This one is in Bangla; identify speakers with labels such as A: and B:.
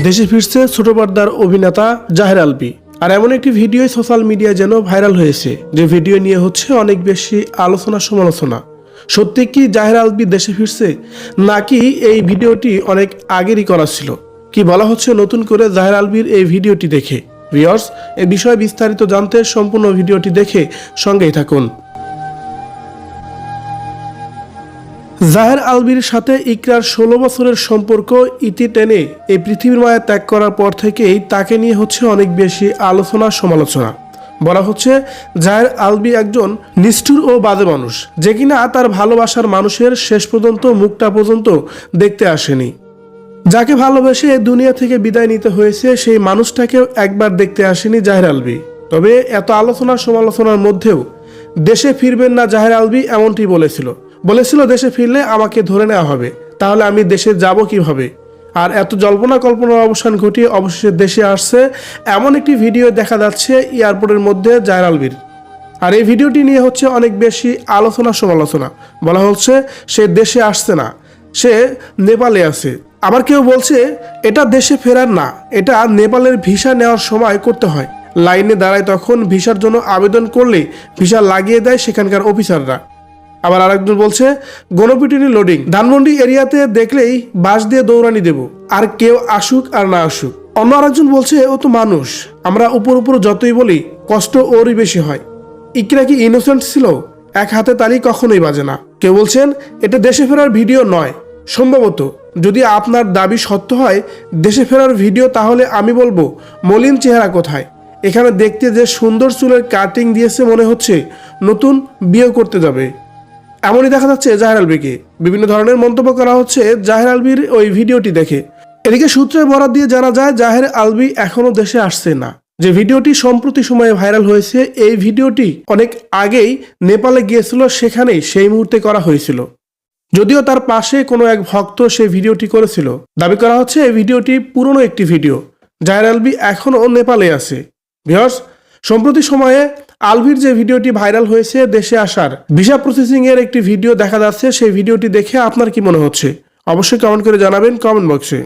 A: দেশে ফিরছে ছোট পর্দার অভিনেতা জাহের আলভী। আর এমন একটি ভিডিও সোশ্যাল মিডিয়ায় যেন ভাইরাল হয়েছে, যে ভিডিও নিয়ে হচ্ছে অনেক বেশি আলোচনা সমালোচনা। সত্যি কি জাহের আলভী দেশে ফিরছে, নাকি এই ভিডিওটি অনেক আগেরই করা ছিল? কি বলা হচ্ছে নতুন করে জাহের আলভীর এই ভিডিওটি দেখে? ভিউয়ার্স, এই বিষয়ে বিস্তারিত জানতে সম্পূর্ণ ভিডিওটি দেখে সঙ্গেই থাকুন। জাহের আলভীর সাথে ইকরার 16 বছরের সম্পর্ক ইতি টেনে এই পৃথিবীর মায়া ত্যাগ করার পর থেকেই তাকে নিয়ে হচ্ছে অনেক বেশি আলোচনা সমালোচনা। বলা হচ্ছে জাহের আলভী একজন নিষ্ঠুর ও বাজে মানুষ, যে কিনা তার ভালোবাসার মানুষের শেষ পর্যন্ত মুখটা পর্যন্ত দেখতে আসেনি। যাকে ভালোবেসে দুনিয়া থেকে বিদায় নিতে হয়েছে, সেই মানুষটাকেও একবার দেখতে আসেনি জাহের আলভী। তবে এত আলোচনা সমালোচনার মধ্যেও দেশে ফিরবেন না জাহের আলভী এমনটি বলেছিল দেশে ফিরলে আমাকে ধরে নেওয়া হবে, তাহলে আমি দেশে যাব কিভাবে? আর এত জল্পনা কল্পনার অবসান ঘটিয়ে অবশেষে দেশে আসছে এমন একটি ভিডিও দেখা যাচ্ছে এয়ারপোর্টের মধ্যে জাহের আলভীর। আর এই ভিডিওটি নিয়ে হচ্ছে অনেক বেশি আলোচনা সমালোচনা। বলা হচ্ছে সে দেশে আসছে না, সে নেপালে আছে। আবার কেউ বলছে এটা দেশে ফেরার না, এটা নেপালের ভিসা নেওয়ার সময় করতে হয়। লাইনে দাঁড়ায়, তখন ভিসার জন্য আবেদন করলে ভিসা লাগিয়ে দেয় সেখানকার অফিসাররা। আবার আরেকজন বলছে গণপিটুনি লোডিং, ধানমন্ডি এরিয়াতে দেখলেই বাস দিয়ে দৌড়ানি দেব, আর কেউ আসুক আর না আসুক। অন্য আরেকজন বলছে ও তো মানুষ, আমরা উপর উপর যতই বলি কষ্ট ওরই বেশি হয়। ইকরা কি ইনোসেন্ট ছিল? এক হাতে তালি কখনোই বাজে না। কেউ বলছেন এটা দেশে ফেরার ভিডিও নয়। সম্ভবত যদি আপনার দাবি সত্য হয় দেশে ফেরার ভিডিও, তাহলে আমি বলবো মলিন চেহারা কোথায়? এখানে দেখতে যে সুন্দর চুলের কাটিং দিয়েছে, মনে হচ্ছে নতুন বিয়ে করতে যাবে। এমনই দেখা যাচ্ছে জাহের আলভীকে। বিভিন্ন ধরনের মন্তব্য করা হচ্ছে জাহের আলভীর ওই ভিডিওটি দেখে। এদিকে সূত্রে বরাত দিয়ে জানা যায় জাহের আলভী এখনো দেশে আসছে না। যে ভিডিওটি সম্প্রতি সময়ে ভাইরাল হয়েছে, এই ভিডিওটি অনেক আগেই নেপালে গিয়েছিল, সেখানেই সেই মুহূর্তে করা হয়েছিল। যদিও তার পাশে কোনো এক ভক্ত সেই ভিডিওটি করেছিল। দাবি করা হচ্ছে এই ভিডিওটি পুরনো একটি ভিডিও। জাহের আলভী এখনো নেপালে আছে। ভিউয়ার্স, সম্প্রতি সময়ে আলভীর যে ভিডিওটি ভাইরাল হয়েছে দেশে আসার ভিসা প্রসেসিং এর একটি ভিডিও দেখা যাচ্ছে, সেই ভিডিওটি দেখে আপনার কি মনে হচ্ছে অবশ্যই কমেন্ট করে জানাবেন কমেন্ট বক্সে।